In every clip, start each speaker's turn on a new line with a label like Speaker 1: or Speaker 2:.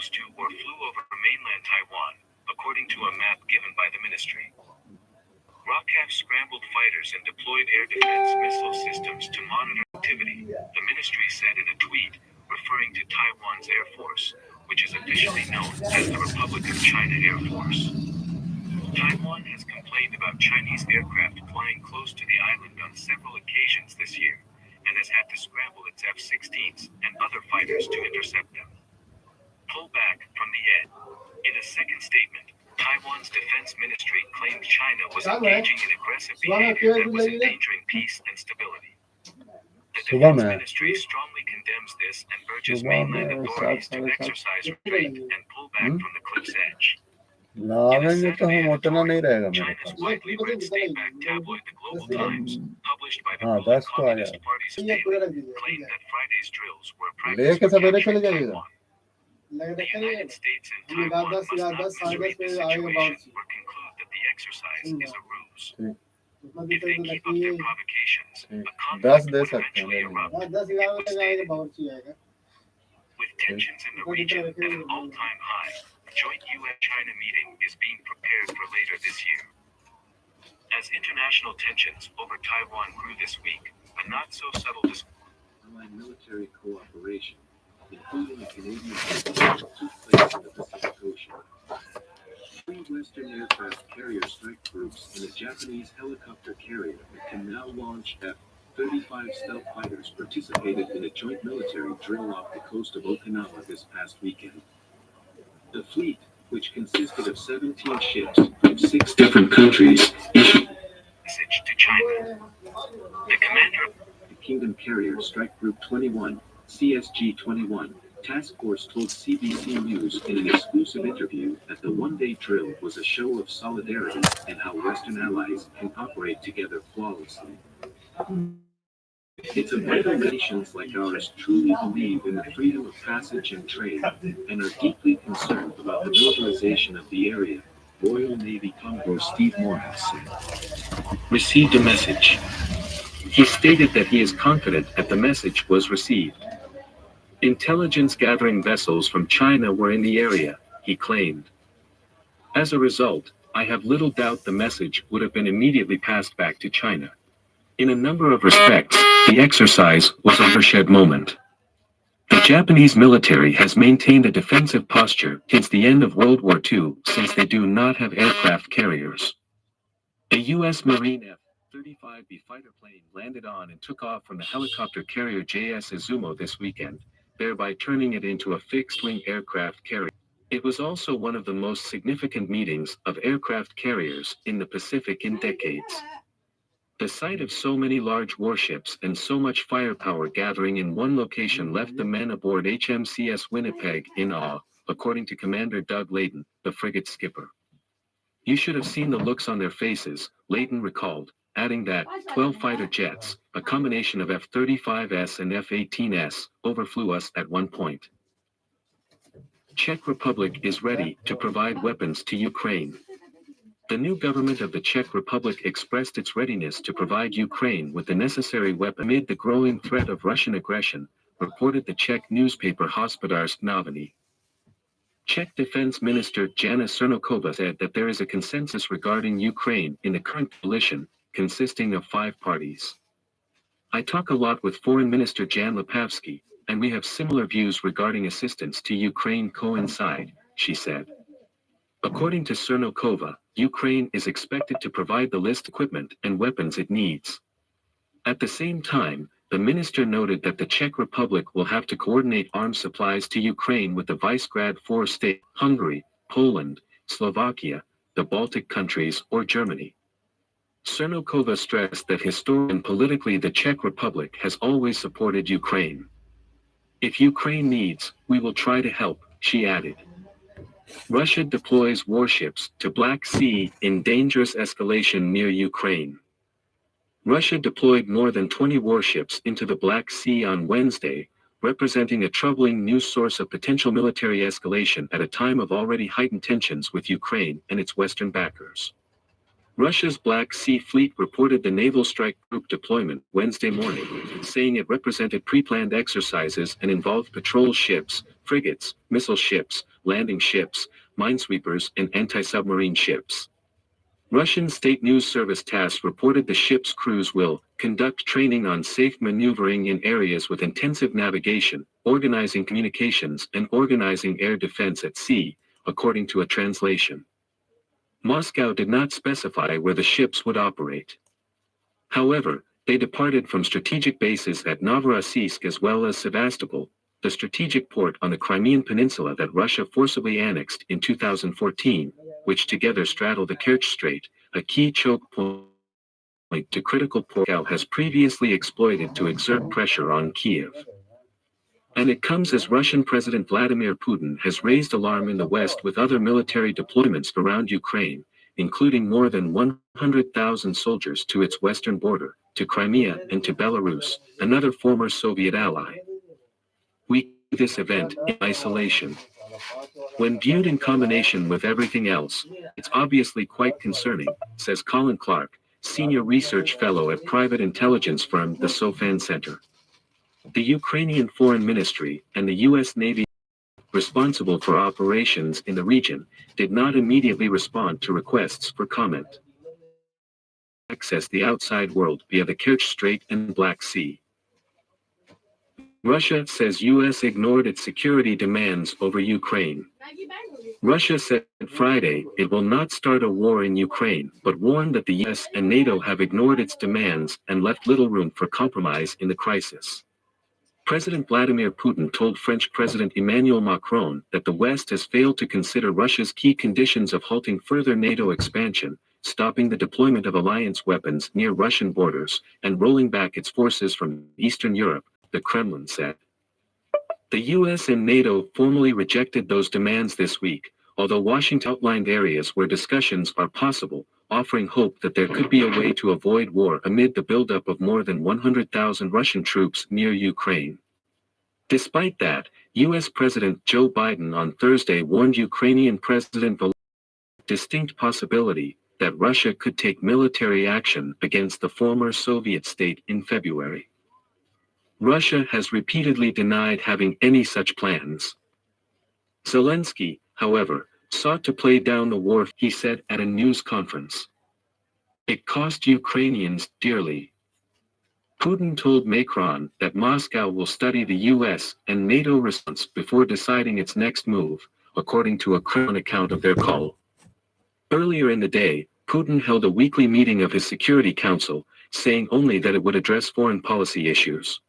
Speaker 1: close to or flew over mainland Taiwan, according to a map given by the ministry. ROKAF scrambled fighters and deployed air defense missile systems to monitor activity, the ministry said in a tweet, referring to Taiwan's Air Force, which is officially known as the Republic of China Air Force. Taiwan has complained about Chinese aircraft flying close to the island on several occasions this year, and has had to scramble its F-16s and other fighters to intercept them. Pull back from the edge. In a second statement, Taiwan's defense ministry claimed China was engaging in aggressive behavior that was endangering peace and stability. The defense ministry strongly condemns this and urges mainland authorities to exercise restraint and pull back from the cliff's edge. In a Saturday editorial, China's widely read state-backed tabloid The Global Times, published by the ruling Communist Party's daily, claimed that Friday's drills were a practice for capturing Taiwan. The United States and Taiwan must not misread the situation or conclude that the exercise is a ruse. If they keep up their provocations, a conflict would eventually erupt. With tensions in the region at an all-time high, a joint U.S.-China meeting is being prepared for later this year. As international tensions over Taiwan grew this week, a not-so-subtle military cooperation, including a Canadian took place in the Pacific Ocean. Three Western aircraft carrier strike groups and a Japanese helicopter carrier that can now launch F-35 stealth fighters participated in a joint military drill off the coast of Okinawa this past weekend. The fleet, which consisted of 17 ships from 6 different countries, issued a message to China. The commander of the Kingdom Carrier Strike Group 21, CSG-21, task force told CBC News in an exclusive interview that the one-day drill was a show of solidarity and how Western allies can operate together flawlessly. It's a vital nations like ours truly believe in the freedom of passage and trade and are deeply concerned about the militarization of the area, Royal Navy Commodore Steve Morris said. Received a message. He stated that he is confident that the message was received. Intelligence gathering vessels from China were in the area, he claimed. As a result, I have little doubt the message would have been immediately passed back to China. In a number of respects, the exercise was a watershed moment. The Japanese military has maintained a defensive posture since the end of World War II, since they do not have aircraft carriers. A U.S. Marine F-35B fighter plane landed on and took off from the helicopter carrier JS Izumo this weekend, thereby turning it into a fixed-wing aircraft carrier. It was also one of the most significant meetings of aircraft carriers in the Pacific in decades. The sight of so many large warships and so much firepower gathering in one location left the men aboard HMCS Winnipeg in awe, according to Commander Doug Layton, the frigate's skipper. You should have seen the looks on their faces, Layton recalled, adding that 12 fighter jets, a combination of F-35S and F-18S, overflew us at one point. Czech Republic is ready to provide weapons to Ukraine. The new government of the Czech Republic expressed its readiness to provide Ukraine with the necessary weapon amid the growing threat of Russian aggression, reported the Czech newspaper Hospodářské noviny. Czech Defense Minister Jana Černochová said that there is a consensus regarding Ukraine in the current coalition, consisting of 5 parties. I talk a lot with Foreign Minister Jan Lipavsky, and we have similar views regarding assistance to Ukraine coincide, she said. According to Černochová, Ukraine is expected to provide the list equipment and weapons it needs. At the same time, the minister noted that the Czech Republic will have to coordinate arms supplies to Ukraine with the Visegrad 4 states, Hungary, Poland, Slovakia, the Baltic countries, or Germany. Černochová stressed that historically and politically the Czech Republic has always supported Ukraine. If Ukraine needs, we will try to help, she added. Russia deploys warships to Black Sea in dangerous escalation near Ukraine. Russia deployed more than 20 warships into the Black Sea on Wednesday, representing a troubling new source of potential military escalation at a time of already heightened tensions with Ukraine and its Western backers. Russia's Black Sea Fleet reported the Naval Strike Group deployment Wednesday morning, saying it represented pre-planned exercises and involved patrol ships, frigates, missile ships, landing ships, minesweepers, and anti-submarine ships. Russian state news service TASS reported the ship's crews will conduct training on safe maneuvering in areas with intensive navigation, organizing communications, and organizing air defense at sea, according to a translation. Moscow did not specify where the ships would operate. However, they departed from strategic bases at Novorossiysk as well as Sevastopol, the strategic port on the Crimean Peninsula that Russia forcibly annexed in 2014, which together straddle the Kerch Strait, a key choke point to critical port Moscow has previously exploited to exert pressure on Kiev. And it comes as Russian President Vladimir Putin has raised alarm in the West with other military deployments around Ukraine, including more than 100,000 soldiers to its western border, to Crimea and to Belarus, another former Soviet ally. We do this event in isolation. When viewed in combination with everything else, it's obviously quite concerning, says Colin Clark, senior research fellow at private intelligence firm the Sofan Center. The Ukrainian Foreign Ministry and the U.S. Navy, responsible for operations in the region, did not immediately respond to requests for comment. Access the outside world via the Kerch Strait and Black Sea. Russia says U.S. ignored its security demands over Ukraine. Russia said Friday it will not start a war in Ukraine, but warned that the U.S. and NATO have ignored its demands and left little room for compromise in the crisis. President Vladimir Putin told French President Emmanuel Macron that the West has failed to consider Russia's key conditions of halting further NATO expansion, stopping the deployment of alliance weapons near Russian borders, and rolling back its forces from Eastern Europe, the Kremlin said. The US and NATO formally rejected those demands this week, although Washington outlined areas where discussions are possible, offering hope that there could be a way to avoid war amid the buildup of more than 100,000 Russian troops near Ukraine. Despite that, US President Joe Biden on Thursday warned Ukrainian President Volodymyr Zelensky of the distinct possibility that Russia could take military action against the former Soviet state in February. Russia has repeatedly denied having any such plans. Zelensky, however, sought to play down the war, he said at a news conference. It cost Ukrainians dearly. Putin told Macron that Moscow will study the US and NATO response before deciding its next move, according to a Kremlin account of their call. Earlier in the day, Putin held a weekly meeting of his Security Council, saying only that it would address foreign policy issues.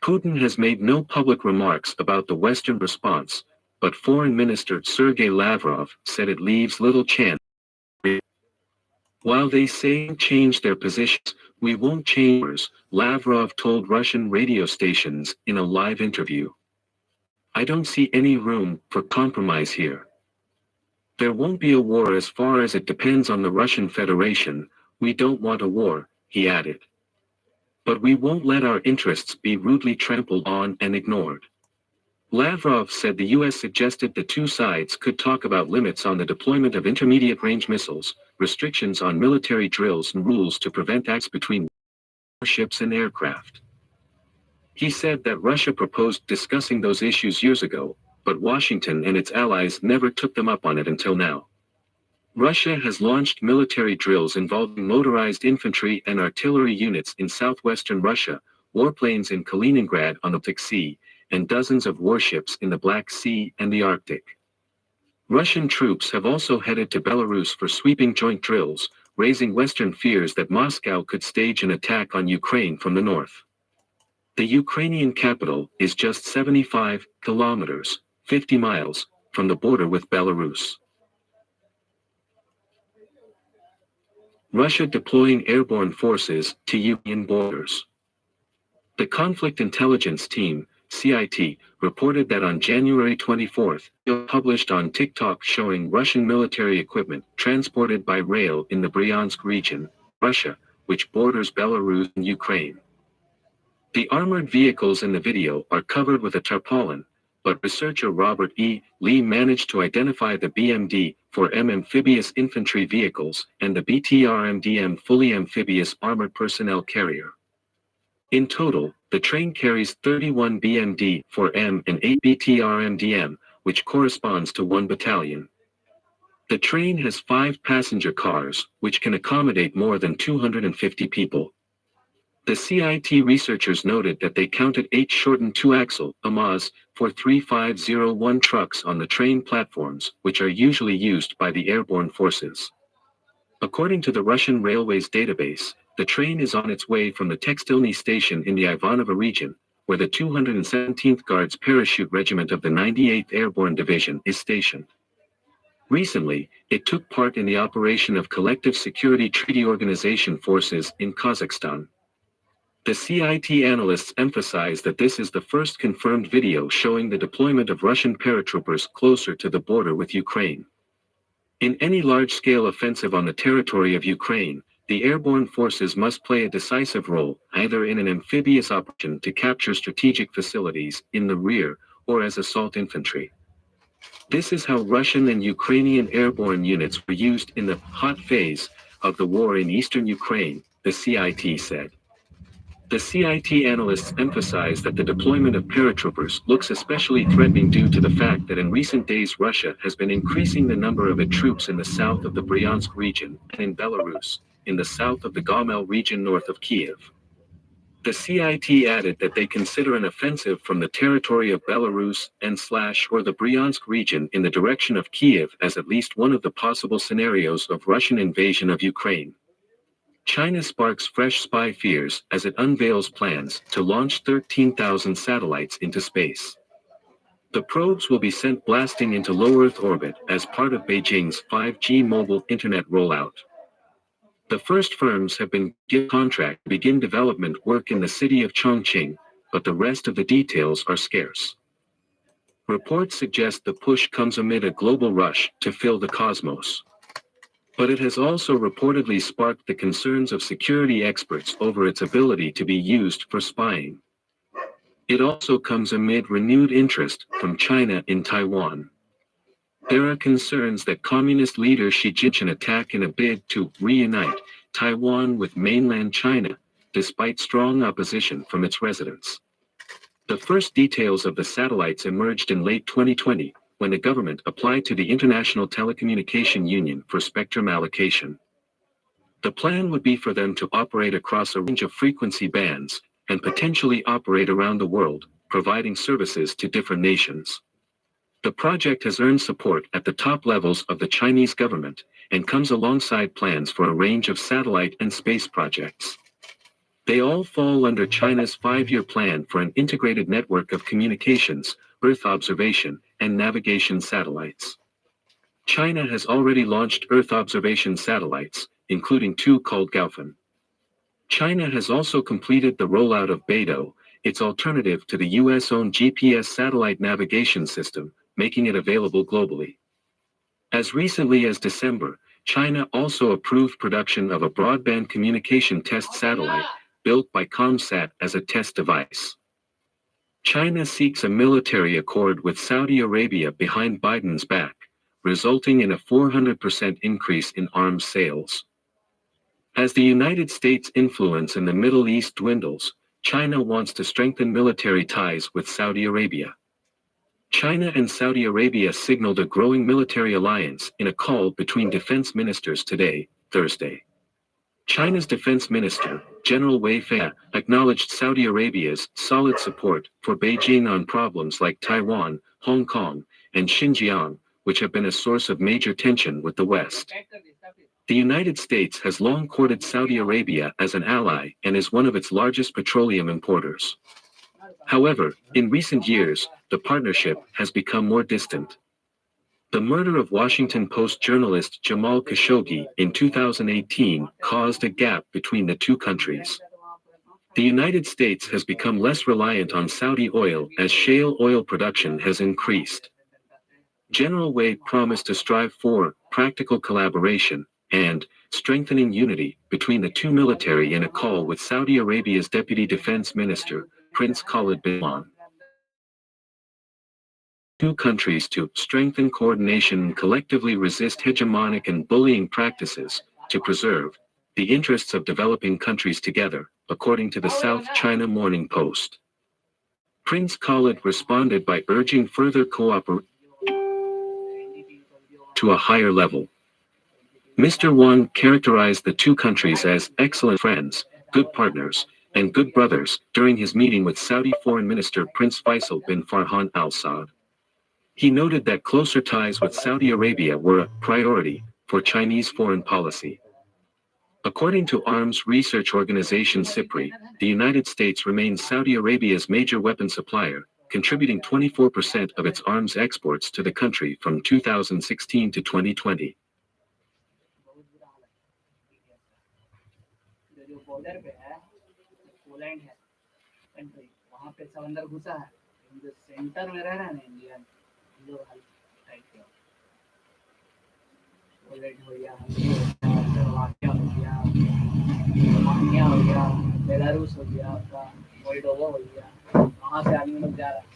Speaker 1: Putin has made no public remarks about the Western response, but Foreign Minister Sergei Lavrov said it leaves little chance. While they say change their positions, we won't change ours, Lavrov told Russian radio stations in a live interview. I don't see any room for compromise here. There won't be a war as far as it depends on the Russian Federation. We don't want a war, he added. But we won't let our interests be rudely trampled on and ignored. Lavrov said the U.S. suggested the two sides could talk about limits on the deployment of intermediate-range missiles, restrictions on military drills and rules to prevent acts between warships and aircraft. He said that Russia proposed discussing those issues years ago, but Washington and its allies never took them up on it until now. Russia has launched military drills involving motorized infantry and artillery units in southwestern Russia, warplanes in Kaliningrad on the Baltic Sea, and dozens of warships in the Black Sea and the Arctic. Russian troops have also headed to Belarus for sweeping joint drills, raising Western fears that Moscow could stage an attack on Ukraine from the north. The Ukrainian capital is just 75 kilometers, 50 miles, from the border with Belarus. Russia deploying airborne forces to Ukrainian borders. The Conflict Intelligence Team, CIT, reported that on January 24, published on TikTok showing Russian military equipment transported by rail in the Bryansk region, Russia, which borders Belarus and Ukraine. The armored vehicles in the video are covered with a tarpaulin, but researcher Robert E. Lee managed to identify the BMD-4M amphibious infantry vehicles and the BTRMDM fully amphibious armored personnel carrier. In total, the train carries 31 BMD-4M and 8 BTRMDM, which corresponds to 1 battalion. The train has 5 passenger cars, which can accommodate more than 250 people. The CIT researchers noted that they counted 8 shortened 2-axle AMAZ 43501 trucks on the train platforms, which are usually used by the airborne forces. According to the Russian Railways database, the train is on its way from the Tekstilny station in the Ivanovo region, where the 217th Guards Parachute Regiment of the 98th Airborne Division is stationed. Recently, it took part in the operation of Collective Security Treaty Organization forces in Kazakhstan. The CIT analysts emphasize that this is the first confirmed video showing the deployment of Russian paratroopers closer to the border with Ukraine. In any large-scale offensive on the territory of Ukraine, the airborne forces must play a decisive role, either in an amphibious operation to capture strategic facilities in the rear, or as assault infantry. This is how Russian and Ukrainian airborne units were used in the hot phase of the war in eastern Ukraine, the CIT said. The CIT analysts emphasize that the deployment of paratroopers looks especially threatening due to the fact that in recent days Russia has been increasing the number of its troops in the south of the Bryansk region and in Belarus, in the south of the Gomel region north of Kiev. The CIT added that they consider an offensive from the territory of Belarus and/or the Bryansk region in the direction of Kiev as at least one of the possible scenarios of Russian invasion of Ukraine. China sparks fresh spy fears as it unveils plans to launch 13,000 satellites into space. The probes will be sent blasting into low Earth orbit as part of Beijing's 5G mobile internet rollout. The first firms have been given contract to begin development work in the city of Chongqing, but the rest of the details are scarce. Reports suggest the push comes amid a global rush to fill the cosmos. But it has also reportedly sparked the concerns of security experts over its ability to be used for spying. It also comes amid renewed interest from China in Taiwan. There are concerns that communist leader Xi Jinping attack in a bid to reunite Taiwan with mainland China, despite strong opposition from its residents. The first details of the satellites emerged in late 2020, when the government applied to the International Telecommunication Union for spectrum allocation. The plan would be for them to operate across a range of frequency bands, and potentially operate around the world, providing services to different nations. The project has earned support at the top levels of the Chinese government, and comes alongside plans for a range of satellite and space projects. They all fall under China's 5-year plan for an integrated network of communications, Earth observation, and navigation satellites. China has already launched Earth observation satellites, including 2 called Gaofen. China has also completed the rollout of Beidou, its alternative to the US-owned GPS satellite navigation system, making it available globally. As recently as December, China also approved production of a broadband communication test satellite, built by ComSat as a test device. China seeks a military accord with Saudi Arabia behind Biden's back, resulting in a 400% increase in arms sales. As the United States' influence in the Middle East dwindles, China wants to strengthen military ties with Saudi Arabia. China and Saudi Arabia signaled a growing military alliance in a call between defense ministers today, Thursday. China's defense minister, General Wei Fei, acknowledged Saudi Arabia's solid support for Beijing on problems like Taiwan, Hong Kong, and Xinjiang, which have been a source of major tension with the West. The United States has long courted Saudi Arabia as an ally and is one of its largest petroleum importers. However, in recent years, the partnership has become more distant. The murder of Washington Post journalist Jamal Khashoggi in 2018 caused a gap between the two countries. The United States has become less reliant on Saudi oil as shale oil production has increased. General Wei promised to strive for practical collaboration and strengthening unity between the two military in a call with Saudi Arabia's Deputy Defense Minister, Prince Khalid bin Salman. Two countries to strengthen coordination and collectively resist hegemonic and bullying practices, to preserve the interests of developing countries together, according to the South China Morning Post. Prince Khalid responded by urging further cooperation to a higher level. Mr. Wang characterized the two countries as excellent friends, good partners, and good brothers during his meeting with Saudi Foreign Minister Prince Faisal bin Farhan Al Saud. He noted that closer ties with Saudi Arabia were a priority for Chinese foreign policy. According to arms research organization SIPRI, the United States remains Saudi Arabia's major weapon supplier, contributing 24% of its arms exports to the country from 2016 to 2020.
Speaker 2: जो border पे है Poland है country वहाँ पे सब अंदर घुसा है जो सेंटर में रह रहा है ना इंडिया जो टाइप का पोलैंड हो गया स्लोवाकिया हो गया रोमानिया हो गया बेलारूस हो गया आपका मोल्डोवा हो गया वहाँ से आदमी लोग जा रहा है